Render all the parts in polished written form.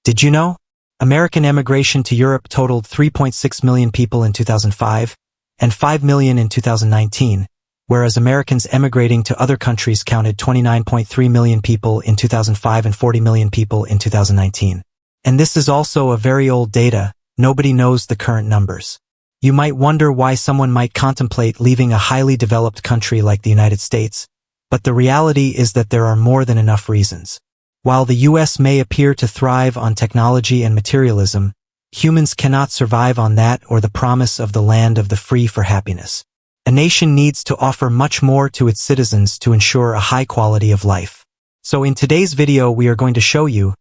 Did you know? American emigration to Europe totaled 3.6 million people in 2005 and 5 million in 2019, whereas Americans emigrating to other countries counted 29.3 million people in 2005 and 40 million people in 2019. And this is also a very old data. Nobody knows the current numbers. You might wonder why someone might contemplate leaving a highly developed country like the United States, but the reality is that there are more than enough reasons. While the US may appear to thrive on technology and materialism, humans cannot survive on that or the promise of the land of the free for happiness. A nation needs to offer much more to its citizens to ensure a high quality of life. So in today's video we are going to show you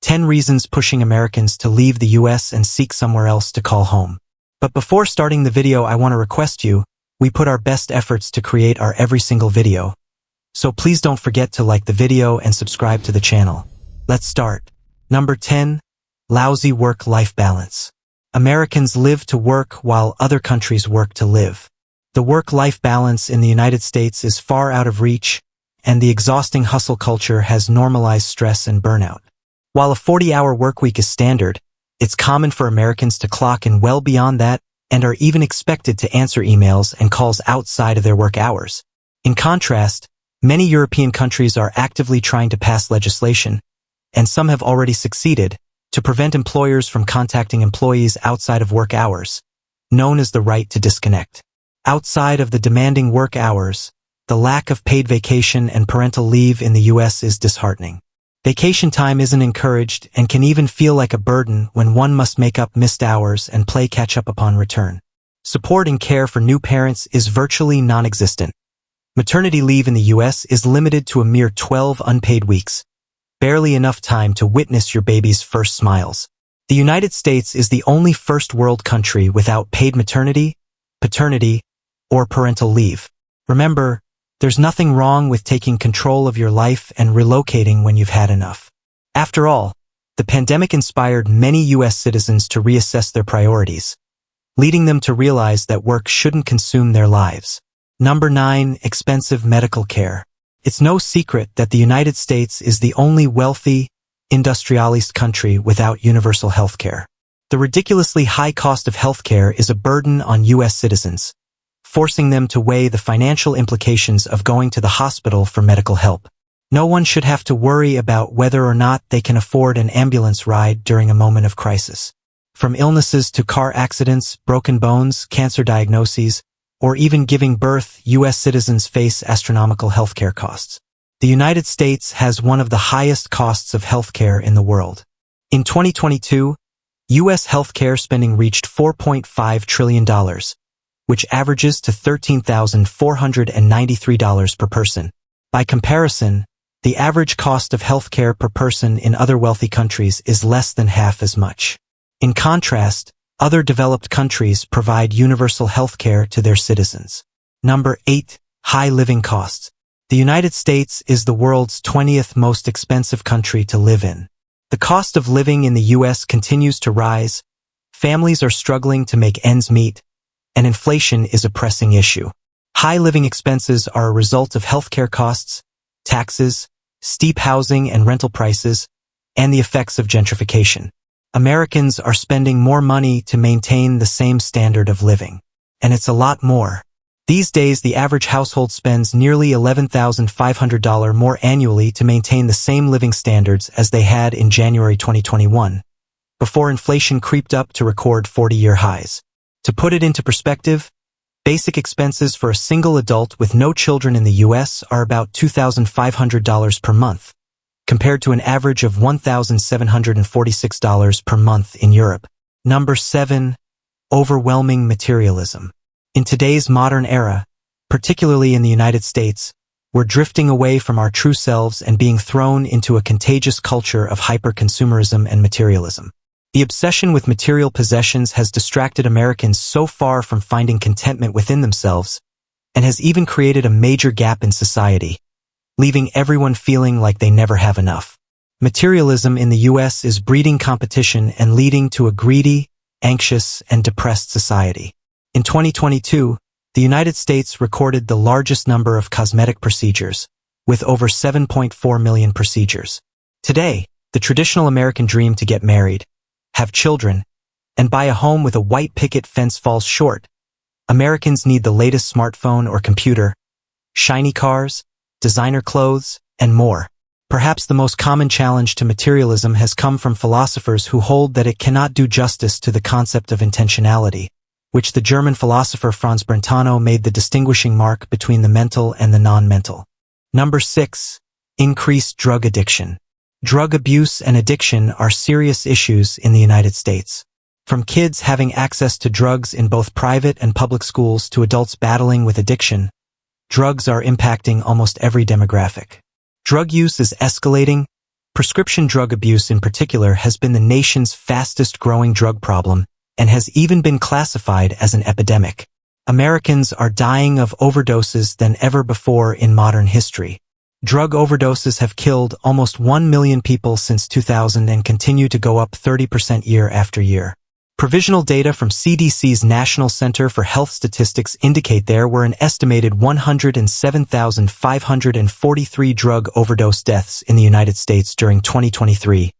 10 reasons pushing Americans to leave the US and seek somewhere else to call home. But before starting the video, I want to request you, we put our best efforts to create our every single video. So please don't forget to like the video and subscribe to the channel. Let's start. Number 10. Lousy work-life balance. Americans live to work while other countries work to live. The work-life balance in the United States is far out of reach, and the exhausting hustle culture has normalized stress and burnout. While a 40-hour workweek is standard, it's common for Americans to clock in well beyond that and are even expected to answer emails and calls outside of their work hours. In contrast, many European countries are actively trying to pass legislation, and some have already succeeded, to prevent employers from contacting employees outside of work hours, known as the right to disconnect. Outside of the demanding work hours, the lack of paid vacation and parental leave in the US is disheartening. Vacation time isn't encouraged and can even feel like a burden when one must make up missed hours and play catch-up upon return. Support and care for new parents is virtually non-existent. Maternity leave in the US is limited to a mere 12 unpaid weeks, barely enough time to witness your baby's first smiles. The United States is the only first-world country without paid maternity, paternity, or parental leave. Remember, there's nothing wrong with taking control of your life and relocating when you've had enough. After all, the pandemic inspired many US citizens to reassess their priorities, leading them to realize that work shouldn't consume their lives. Number 9. Expensive medical care. It's no secret that the United States is the only wealthy, industrialist country without universal health care. The ridiculously high cost of health care is a burden on US citizens, forcing them to weigh the financial implications of going to the hospital for medical help. No one should have to worry about whether or not they can afford an ambulance ride during a moment of crisis. From illnesses to car accidents, broken bones, cancer diagnoses, or even giving birth, US citizens face astronomical healthcare costs. The United States has one of the highest costs of healthcare in the world. In 2022, US healthcare spending reached $4.5 trillion, which averages to $13,493 per person. By comparison, the average cost of healthcare per person in other wealthy countries is less than half as much. In contrast, other developed countries provide universal healthcare to their citizens. Number 8. High living costs. The United States is the world's 20th most expensive country to live in. The cost of living in the US continues to rise, families are struggling to make ends meet, and inflation is a pressing issue. High living expenses are a result of healthcare costs, taxes, steep housing and rental prices, and the effects of gentrification. Americans are spending more money to maintain the same standard of living. And it's a lot more. These days, the average household spends nearly $11,500 more annually to maintain the same living standards as they had in January 2021, before inflation creeped up to record 40-year highs. To put it into perspective, basic expenses for a single adult with no children in the US are about $2,500 per month, compared to an average of $1,746 per month in Europe. Number 7. Overwhelming materialism. In today's modern era, particularly in the United States, we're drifting away from our true selves and being thrown into a contagious culture of hyper-consumerism and materialism. The obsession with material possessions has distracted Americans so far from finding contentment within themselves, and has even created a major gap in society, leaving everyone feeling like they never have enough. Materialism in the US is breeding competition and leading to a greedy, anxious, and depressed society. In 2022, the United States recorded the largest number of cosmetic procedures, with over 7.4 million procedures. Today, The traditional American dream to get married, have children, and buy a home with a white picket fence falls short. Americans need the latest smartphone or computer, shiny cars, designer clothes, and more. Perhaps the most common challenge to materialism has come from philosophers who hold that it cannot do justice to the concept of intentionality, which the German philosopher Franz Brentano made the distinguishing mark between the mental and the non-mental. Number 6. Increased drug addiction. Drug abuse and addiction are serious issues in the United States. From kids having access to drugs in both private and public schools to adults battling with addiction, drugs are impacting almost every demographic. Drug use is escalating. Prescription drug abuse in particular has been the nation's fastest growing drug problem and has even been classified as an epidemic. Americans are dying of overdoses than ever before in modern history. Drug overdoses have killed almost 1 million people since 2000 and continue to go up 30% year after year. Provisional data from CDC's National Center for Health Statistics indicate there were an estimated 107,543 drug overdose deaths in the United States during 2023,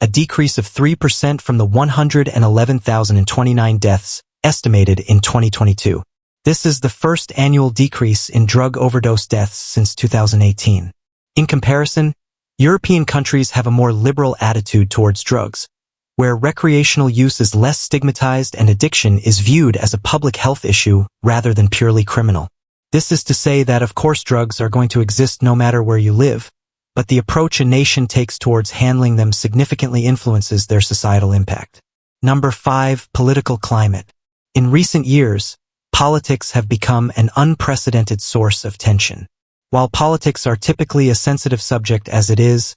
a decrease of 3% from the 111,029 deaths estimated in 2022. This is the first annual decrease in drug overdose deaths since 2018. In comparison, European countries have a more liberal attitude towards drugs, where recreational use is less stigmatized and addiction is viewed as a public health issue rather than purely criminal. This is to say that of course drugs are going to exist no matter where you live, but the approach a nation takes towards handling them significantly influences their societal impact. Number 5. Political climate. In recent years, politics have become an unprecedented source of tension. While politics are typically a sensitive subject as it is,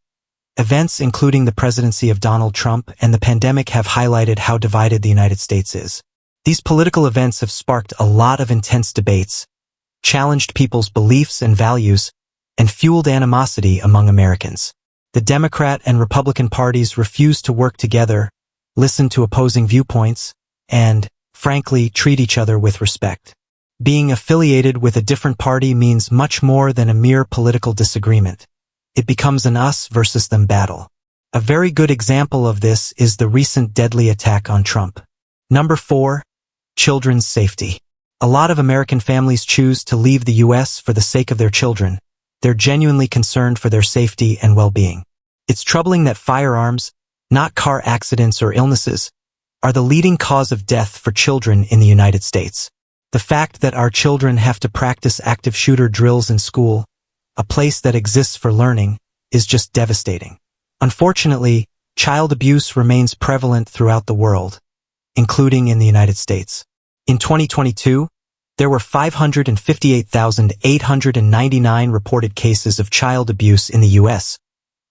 events including the presidency of Donald Trump and the pandemic have highlighted how divided the United States is. These political events have sparked a lot of intense debates, challenged people's beliefs and values, and fueled animosity among Americans. The Democrat and Republican parties refuse to work together, listen to opposing viewpoints, and, frankly, treat each other with respect. Being affiliated with a different party means much more than a mere political disagreement. It becomes an us versus them battle. A very good example of this is the recent deadly attack on Trump. Number 4. Children's safety. A lot of American families choose to leave the U.S. for the sake of their children. They're genuinely concerned for their safety and well-being. It's troubling that firearms, not car accidents or illnesses, are the leading cause of death for children in the United States. The fact that our children have to practice active shooter drills in school, a place that exists for learning, is just devastating. Unfortunately, child abuse remains prevalent throughout the world, including in the United States. In 2022, there were 558,899 reported cases of child abuse in the U.S.,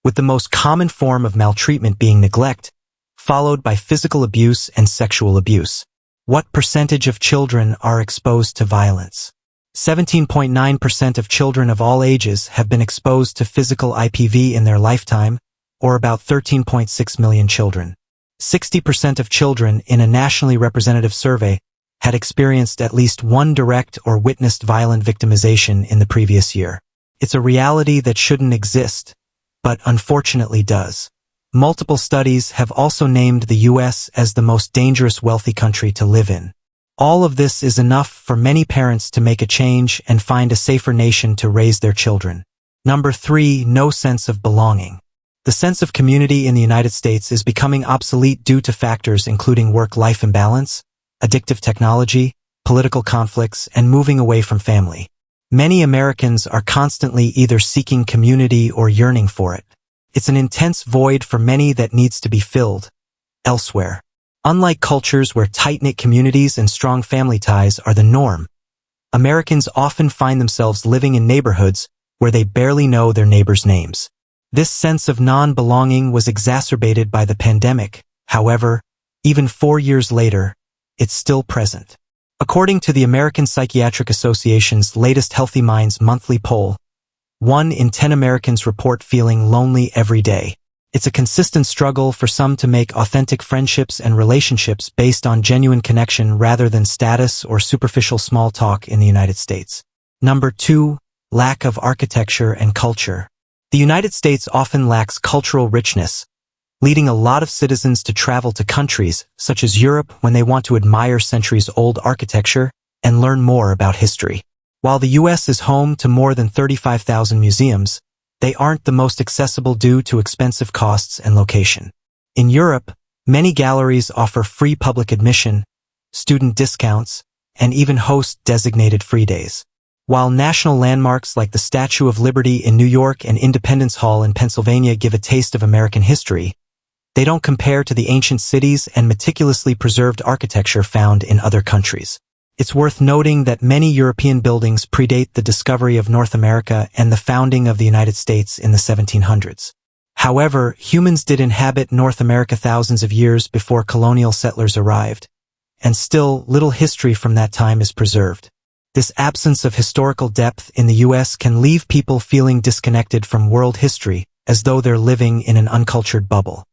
with the most common form of maltreatment being neglect, followed by physical abuse and sexual abuse. What percentage of children are exposed to violence? 17.9% of children of all ages have been exposed to physical IPV in their lifetime, or about 13.6 million children. 60% of children in a nationally representative survey had experienced at least one direct or witnessed violent victimization in the previous year. It's a reality that shouldn't exist, but unfortunately does. Multiple studies have also named the U.S. as the most dangerous wealthy country to live in. All of this is enough for many parents to make a change and find a safer nation to raise their children. Number 3. No sense of belonging. The sense of community in the United States is becoming obsolete due to factors including work-life imbalance, addictive technology, political conflicts, and moving away from family. Many Americans are constantly either seeking community or yearning for it. It's an intense void for many that needs to be filled elsewhere. Unlike cultures where tight-knit communities and strong family ties are the norm, Americans often find themselves living in neighborhoods where they barely know their neighbors' names. This sense of non-belonging was exacerbated by the pandemic. However, even 4 years later, it's still present. According to the American Psychiatric Association's latest Healthy Minds monthly poll, 1 in 10 Americans report feeling lonely every day. It's a consistent struggle for some to make authentic friendships and relationships based on genuine connection rather than status or superficial small talk in the United States. Number 2. Lack of architecture and culture. The United States often lacks cultural richness, leading a lot of citizens to travel to countries such as Europe when they want to admire centuries-old architecture and learn more about history. While the US is home to more than 35,000 museums, they aren't the most accessible due to expensive costs and location. In Europe, many galleries offer free public admission, student discounts, and even host designated free days. While national landmarks like the Statue of Liberty in New York and Independence Hall in Pennsylvania give a taste of American history, they don't compare to the ancient cities and meticulously preserved architecture found in other countries. It's worth noting that many European buildings predate the discovery of North America and the founding of the United States in the 1700s. However, humans did inhabit North America thousands of years before colonial settlers arrived, and still little history from that time is preserved. This absence of historical depth in the US can leave people feeling disconnected from world history, as though they're living in an uncultured bubble.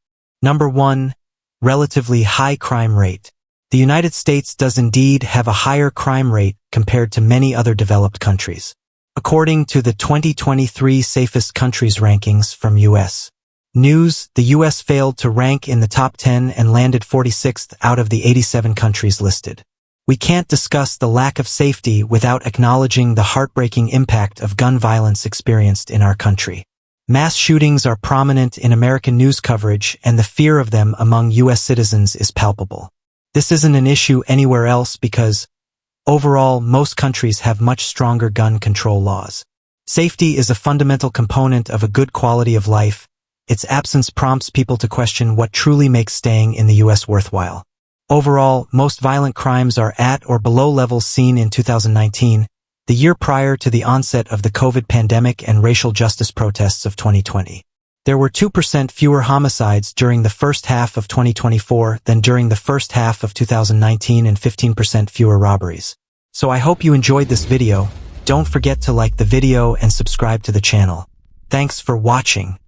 Number 1. Relatively high crime rate. The United States does indeed have a higher crime rate compared to many other developed countries. According to the 2023 Safest Countries rankings from U.S. News, the U.S. failed to rank in the top 10 and landed 46th out of the 87 countries listed. We can't discuss the lack of safety without acknowledging the heartbreaking impact of gun violence experienced in our country. Mass shootings are prominent in American news coverage, and the fear of them among U.S. citizens is palpable. This isn't an issue anywhere else because, overall, most countries have much stronger gun control laws. Safety is a fundamental component of a good quality of life. Its absence prompts people to question what truly makes staying in the U.S. worthwhile. Overall, most violent crimes are at or below levels seen in 2019, the year prior to the onset of the COVID pandemic and racial justice protests of 2020. There were 2% fewer homicides during the first half of 2024 than during the first half of 2019 and 15% fewer robberies. So I hope you enjoyed this video. Don't forget to like the video and subscribe to the channel. Thanks for watching.